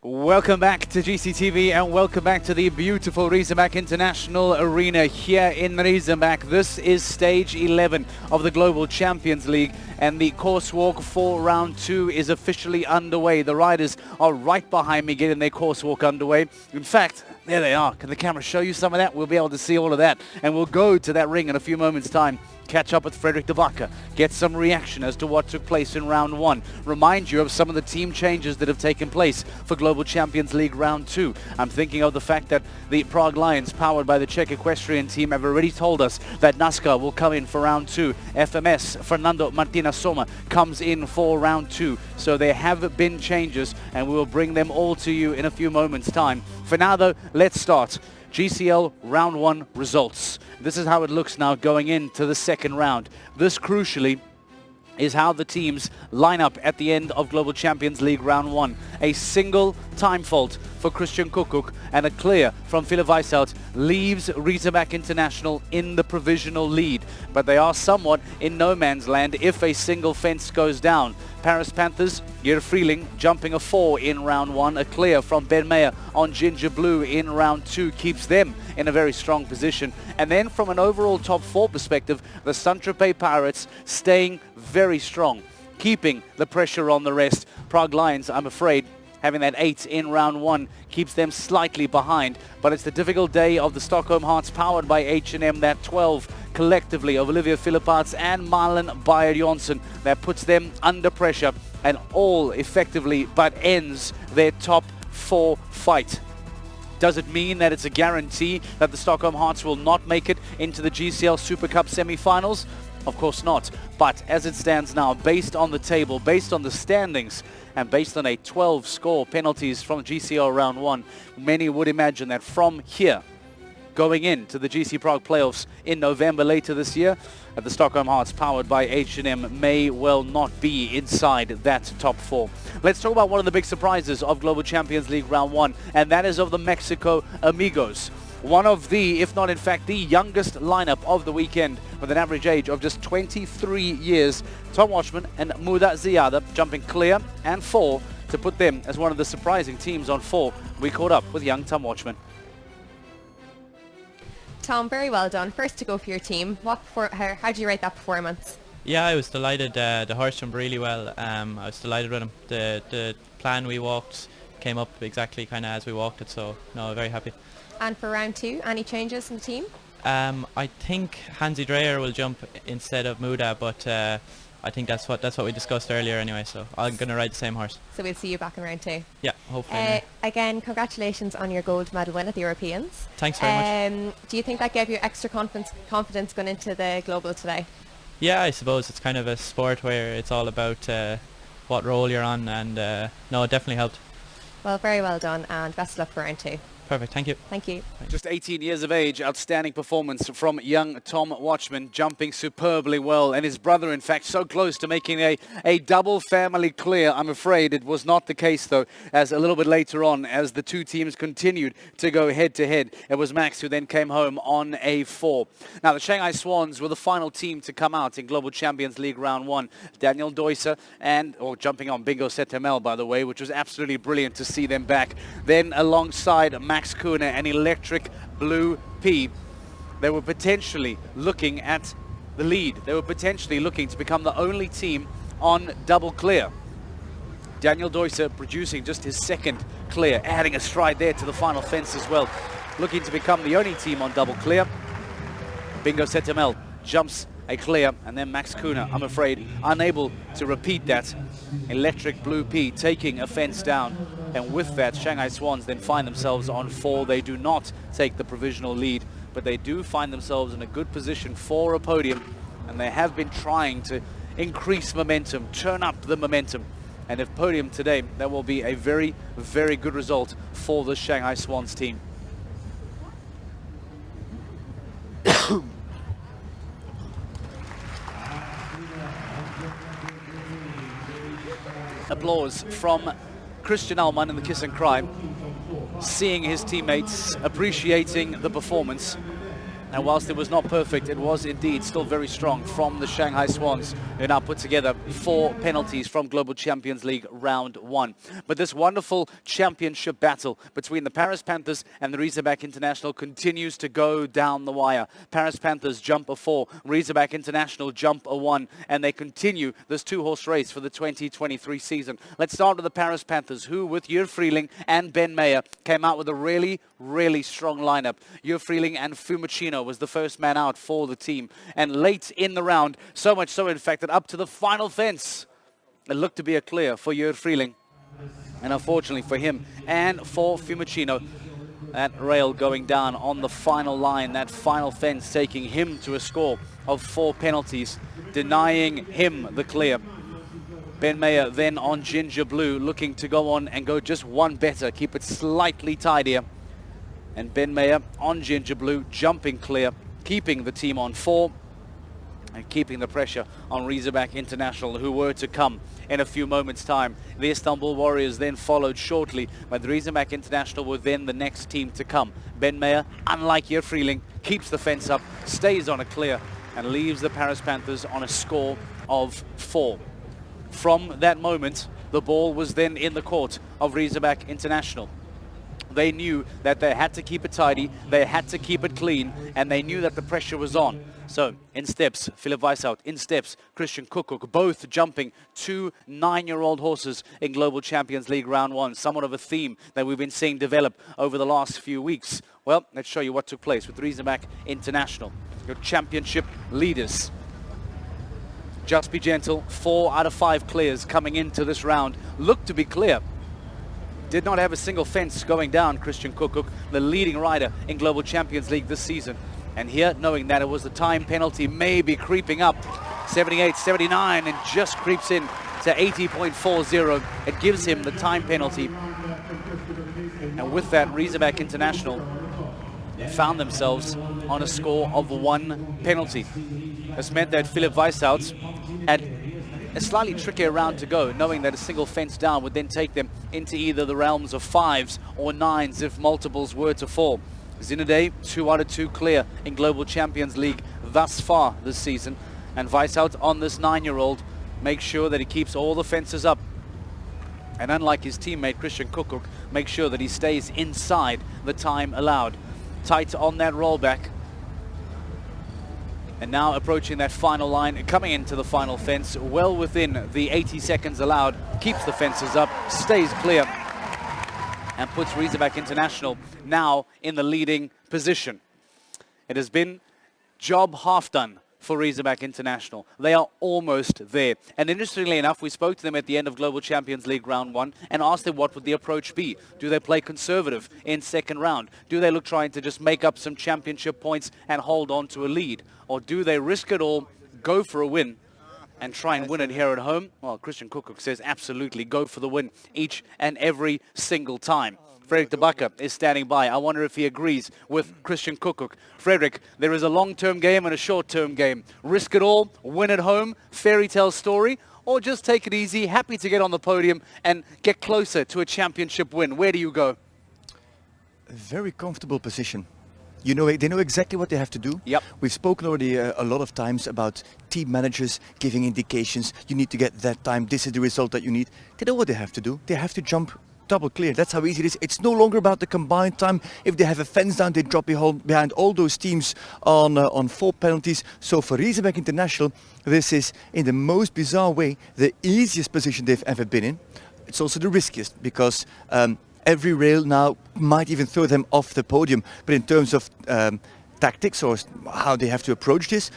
Welcome back to GCTV and welcome back to the beautiful Riesenbeck International Arena here in Riesenbeck. This is stage 11 of the Global Champions League and the course walk for round 2 is officially underway. The riders are right behind me getting their course walk underway. In fact, there they are. Can the camera show you some of that? We'll be able to see all of that and we'll go to that ring in a few moments' time. Catch up with Frederick de Backer, get some reaction as to what took place in round 1, remind you of some of the team changes that have taken place for Global Champions League round 2. I'm thinking of the fact that the Prague Lions, powered by the Czech equestrian team, have already told us that NASCAR will come in for round 2. FMS, Fernando Martina Soma, comes in for round 2. So there have been changes and we will bring them all to you in a few moments' time. For now though, let's start. GCL round 1 results. This is how it looks now going into the second round. This crucially is how the teams line up at the end of Global Champions League round 1. A single time fault for Christian Kuckuck and a clear from Philipp Weishaupt leaves Riesenbeck International in the provisional lead. But they are somewhat in no man's land if a single fence goes down. Paris Panthers, Geir Freeling jumping a 4 in round 1. A clear from Ben Meyer on Ginger Blue in round 2 keeps them in a very strong position. And then from an overall top 4 perspective, the Saint-Tropez Pirates staying very strong, keeping the pressure on the rest. Prague Lions, I'm afraid, having that 8 in round 1 keeps them slightly behind. But it's the difficult day of the Stockholm Hearts powered by H&M, that 12 collectively of Olivia Philipparts and Marlon Bayer-Johnson that puts them under pressure and all effectively but ends their top 4 fight. Does it mean that it's a guarantee that the Stockholm Hearts will not make it into the GCL Super Cup semi-finals? Of course not. But as it stands now, based on the table, based on the standings, and based on a 12-score penalties from GCL round 1, many would imagine that from here, going into the GC Prague playoffs in November later this year, the Stockholm Hearts powered by H&M may well not be inside that top 4. Let's talk about one of the big surprises of Global Champions League round 1, and that is of the Mexico Amigos. One of the, if not in fact, the youngest lineup of the weekend with an average age of just 23 years. Tom Watchman and Muda Ziada jumping clear and 4 to put them as one of the surprising teams on 4. We caught up with young Tom Watchman. Tom, very well done. First to go for your team. How do you rate that performance? Yeah, I was delighted. The horse jumped really well. I was delighted with him. The plan we walked came up exactly kind of as we walked it, so no, very happy. And for round 2, any changes in the team? I think Hansi Dreyer will jump instead of Muda, but I think that's what we discussed earlier anyway, so I'm going to ride the same horse. So we'll see you back in round 2? Yeah, hopefully. Again, congratulations on your gold medal win at the Europeans. Thanks very much. Do you think that gave you extra confidence going into the Global today? Yeah, I suppose it's kind of a sport where it's all about what role you're on, and no, it definitely helped. Well, very well done, and best of luck for round 2. Perfect, thank you. Thank you. Just 18 years of age, outstanding performance from young Tom Watchman, jumping superbly well. And his brother, in fact, so close to making a double family clear. I'm afraid it was not the case, though, as a little bit later on, as the two teams continued to go head-to-head. It was Max who then came home on a 4. Now, the Shanghai Swans were the final team to come out in Global Champions League round 1. Daniel Deusser jumping on Bingo Setemel, by the way, which was absolutely brilliant to see them back. Then alongside Max Kuhne and Electric Blue P, they were potentially looking at the lead. They were potentially looking to become the only team on double clear. Daniel Deusser producing just his second clear, adding a stride there to the final fence as well. Looking to become the only team on double clear. Bingo Setemel jumps a clear, and then Max Kuhne, I'm afraid, unable to repeat that. Electric Blue P taking a fence down, and with that, Shanghai Swans then find themselves on 4. They do not take the provisional lead, but they do find themselves in a good position for a podium, and they have been trying to increase momentum, turn up the momentum, and if podium today, that will be a very, very good result for the Shanghai Swans team. Applause from Christian Allman in the kiss and cry, seeing his teammates appreciating the performance. And whilst it was not perfect, it was indeed still very strong from the Shanghai Swans, who now put together 4 penalties from Global Champions League round 1. But this wonderful championship battle between the Paris Panthers and the Riesenbeck International continues to go down the wire. Paris Panthers jump a 4, Riesenbeck International jump a 1, and they continue this 2-horse race for the 2023 season. Let's start with the Paris Panthers, who with Jur Freeling and Ben Meyer came out with a really strong lineup. Jur Freeling and Fumicino was the first man out for the team. And late in the round, so much so in fact that up to the final fence, it looked to be a clear for Jur Freeling. And unfortunately for him and for Fumicino, that rail going down on the final line, that final fence taking him to a score of 4 penalties, denying him the clear. Ben Meyer then on Ginger Blue, looking to go on and go just one better, keep it slightly tidier. And Ben Meyer on Ginger Blue, jumping clear, keeping the team on 4 and keeping the pressure on Riesenbeck International, who were to come in a few moments' time. The Istanbul Warriors then followed shortly, but the Riesenbeck International were then the next team to come. Ben Meyer, unlike Jur Freeling, keeps the fence up, stays on a clear, and leaves the Paris Panthers on a score of 4. From that moment, the ball was then in the court of Riesenbeck International. They knew that they had to keep it tidy, they had to keep it clean, and they knew that the pressure was on. So, in steps, Philipp Weishout, in steps, Christian Kuckuck, both jumping 2 9-year-old horses in Global Champions League Round 1, somewhat of a theme that we've been seeing develop over the last few weeks. Well, let's show you what took place with Riesenbeck International, your championship leaders. Just be gentle, 4 out of 5 clears coming into this round. Looked to be clear. Did not have a single fence going down, Christian Kuckuck, the leading rider in Global Champions League this season. And here, knowing that it was the time penalty maybe creeping up, 78, 79, and just creeps in to 80.40. It gives him the time penalty. And with that, Riesenbeck International found themselves on a score of 1 penalty. This meant that Philipp Weishout had a slightly trickier round to go, knowing that a single fence down would then take them into either the realms of 5s or 9s if multiples were to fall. Zinedine, 2 out of 2 clear in Global Champions League thus far this season. And Weishout on this 9-year-old makes sure that he keeps all the fences up. And unlike his teammate Christian Kuckuck, makes sure that he stays inside the time allowed. Tight on that rollback. And now approaching that final line, coming into the final fence, well within the 80 seconds allowed, keeps the fences up, stays clear, and puts Riesenbeck International now in the leading position. It has been job half done for Riesenbeck International. They are almost there. And interestingly enough, we spoke to them at the end of Global Champions League Round 1 and asked them what would the approach be. Do they play conservative in second round? Do they look trying to just make up some championship points and hold on to a lead? Or do they risk it all, go for a win, and try and win it here at home? Well, Christian Kuckuck says absolutely go for the win each and every single time. Frederick de Backer is standing by. I wonder if he agrees with Christian Kuckuck. Frederick, there is a long-term game and a short-term game. Risk it all, win at home, fairy tale story, or just take it easy, happy to get on the podium and get closer to a championship win. Where do you go? A very comfortable position. You know, they know exactly what they have to do. Yep. We've spoken already a lot of times about team managers giving indications. You need to get that time. This is the result that you need. They know what they have to do. They have to jump double clear. That's how easy it is. It's no longer about the combined time. If they have a fence down, they drop behind all those teams on 4 penalties. So for Riesenbeck International, this is in the most bizarre way the easiest position they've ever been in. It's also the riskiest because every rail now might even throw them off the podium. But in terms of tactics or how they have to approach this,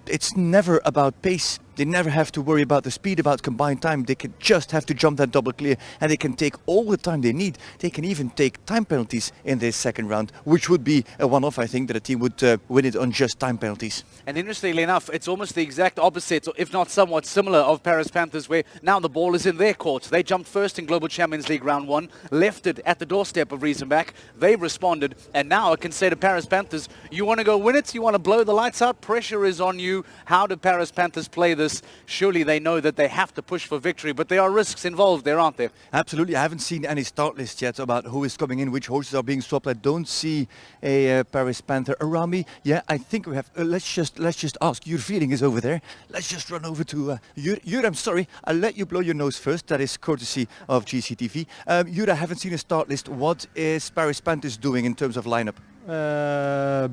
it's never about pace. They never have to worry about the speed, about combined time. They can just have to jump that double clear and they can take all the time they need. They can even take time penalties in this second round, which would be a one-off, I think, that a team would win it on just time penalties. And interestingly enough, it's almost the exact opposite, if not somewhat similar, of Paris Panthers, where now the ball is in their court. They jumped first in Global Champions League Round 1, left it at the doorstep of Riesenbeck. They responded, and now I can say to Paris Panthers, you want to go win it? You want to blow the lights out? Pressure is on you. How do Paris Panthers play this this, surely they know that they have to push for victory, but there are risks involved there, aren't there? Absolutely. I haven't seen any start list yet about who is coming in, which horses are being swapped. I don't see a Paris Panther around me. Yeah, I think we have. Let's just ask. Your feeling is over there. Let's just run over to Jur. I'm sorry. I'll let you blow your nose first. That is courtesy of GCTV. Jur, I haven't seen a start list. What is Paris Panthers doing in terms of lineup?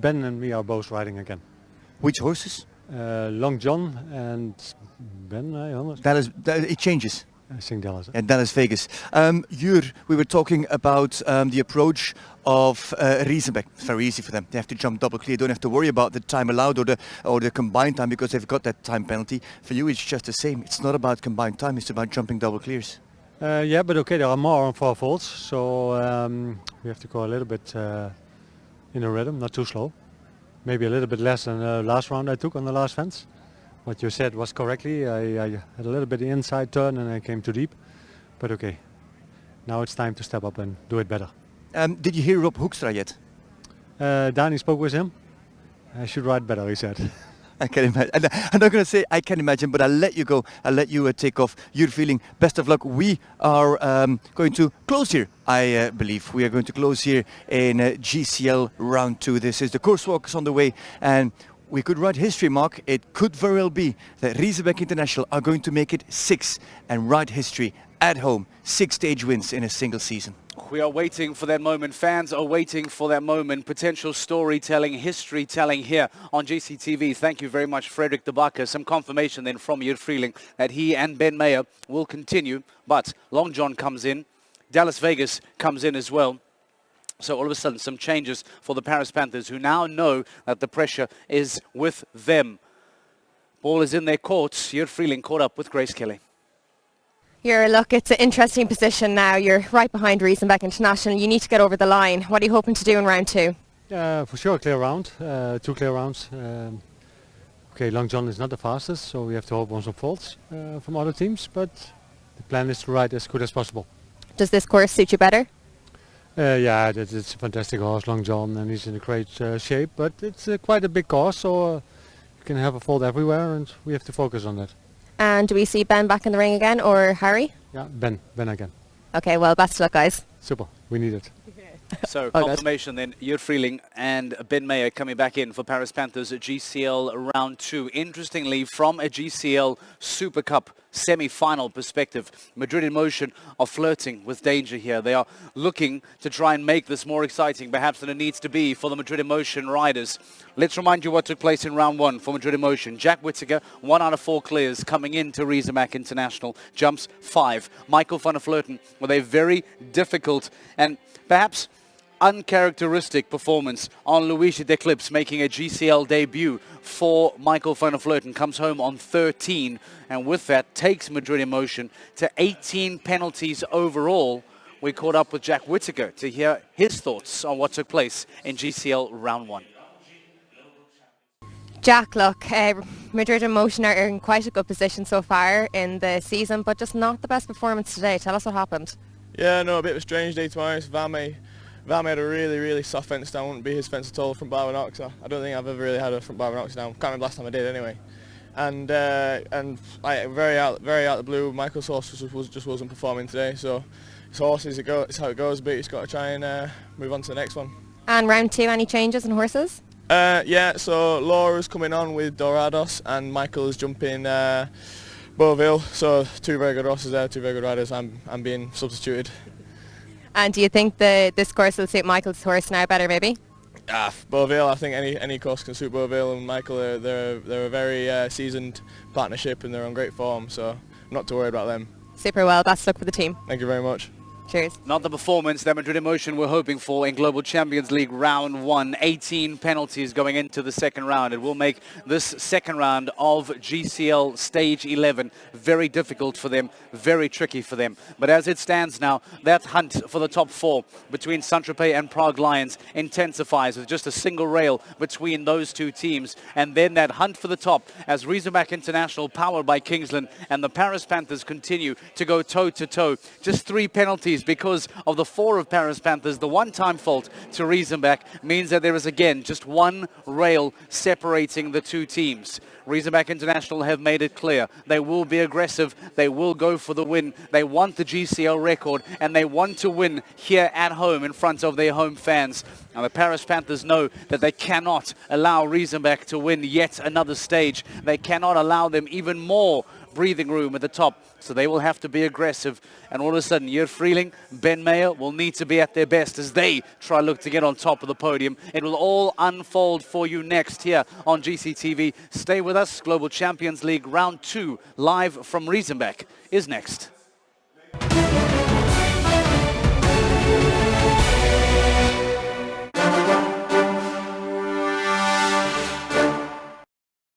Ben and me are both riding again. Which horses? Long John and Ben, It changes. I think Dallas. And Dallas Vegas. Jur, we were talking about the approach of Riesenbeck. It's very easy for them. They have to jump double clear. Don't have to worry about the time allowed or the combined time because they've got that time penalty. For you, it's just the same. It's not about combined time. It's about jumping double clears. Yeah, but okay, there are more on 4 faults, so we have to go a little bit in a rhythm, not too slow. Maybe a little bit less than the last round I took on the last fence. What you said was correctly. I had a little bit of inside turn and I came too deep. But okay, now it's time to step up and do it better. Did you hear Rob Hoekstra yet? Danny spoke with him. I should ride better, he said. I can imagine. I'm not going to say I can imagine, but I'll let you go. I'll let you take off. You're feeling best of luck. We are going to close here, I believe. We are going to close here in GCL round 2. This is the course walk on the way, and we could write history, Mark. It could very well be that Riesenbeck International are going to make it 6 and write history at home. 6 stage wins in a single season. We are waiting for that moment. Fans are waiting for that moment. Potential storytelling, history telling here on GCTV. Thank you very much, Frederick de Backer. Some confirmation then from Jur Freeling that he and Ben Mayer will continue. But Long John comes in. Dallas Vegas comes in as well. So all of a sudden, some changes for the Paris Panthers, who now know that the pressure is with them. Ball is in their courts. Jur Freeling caught up with Grace Kelly. Look, it's an interesting position now. You're right behind Riesenbeck International. You need to get over the line. What are you hoping to do in round 2? For sure, clear round. 2 clear rounds. Okay, Long John is not the fastest, so we have to hope on some faults from other teams, but the plan is to ride as good as possible. Does this course suit you better? Yeah, it's a fantastic horse, Long John, and he's in a great shape, but it's quite a big course, so you can have a fault everywhere, and we have to focus on that. And do we see Ben back in the ring again, or Harry? Yeah, Ben again. Okay, well, best of luck, guys. Super, we need it. So confirmation then, Jur Freeling and Ben Mayer coming back in for Paris Panthers at GCL round 2. Interestingly, from a GCL Super Cup semi-final perspective, Madrid in Motion are flirting with danger here. They are looking to try and make this more exciting perhaps than it needs to be for the Madrid in Motion riders. Let's remind you what took place in round 1 for Madrid in Motion. Jack Whittaker, 1 out of 4 clears coming into Riesenbeck International, jumps 5. Michael van der Vleuten with a very difficult and perhaps uncharacteristic performance on Luigi Declips, making a GCL debut for Michael van der Vleuten. Comes home on 13, and with that takes Madrid in Motion to 18 penalties overall. We caught up with Jack Whittaker to hear his thoughts on what took place in GCL round 1. Jack, look, Madrid in Motion are in quite a good position so far in the season, but just not the best performance today. Tell us what happened. Yeah, no, a bit of a strange day tomorrow. Vame had a really soft fence down. Wouldn't be his fence at all, front bar with Ox. I don't think I've ever really had a front bar with Ox down. Can't remember last time I did anyway. And very out the blue, Michael's horse just wasn't performing today. So his horse it's how it goes, but he's got to try and move on to the next one. And round 2, any changes in horses? Yeah, so Laura's coming on with Dorados and Michael is jumping Beauville. So 2 very good horses there, 2 very good riders. I'm being substituted. And do you think this course will suit Michael's horse now better, maybe? Beauville, I think any course can suit Beauville and Michael. They're a very seasoned partnership and they're on great form, so I'm not too worried about them. Super well. Best of luck for the team. Thank you very much. Cheers. Not the performance that Madrid in Motion were hoping for in Global Champions League round 1. 18 penalties going into the second round. It will make this second round of GCL Stage 11 very difficult for them, very tricky for them. But as it stands now, that hunt for the top 4 between Saint-Tropez and Prague Lions intensifies with just a single rail between those 2 teams. And then that hunt for the top as Riesenbeck International, powered by Kingsland, and the Paris Panthers continue to go toe-to-toe. Just 3 penalties series because of the 4 of Paris Panthers. The one-time fault to Riesenbeck means that there is again just one rail separating the two teams. Riesenbeck International have made it clear. They will be aggressive. They will go for the win. They want the GCL record and they want to win here at home in front of their home fans. Now the Paris Panthers know that they cannot allow Riesenbeck to win yet another stage. They cannot allow them even more breathing room at the top. So they will have to be aggressive. And all of a sudden, Jörg Freeling, Ben Mayer will need to be at their best as they try look to get on top of the podium. It will all unfold for you next here on GCTV. Stay with us. Global Champions League Round 2 live from Riesenbeck is next.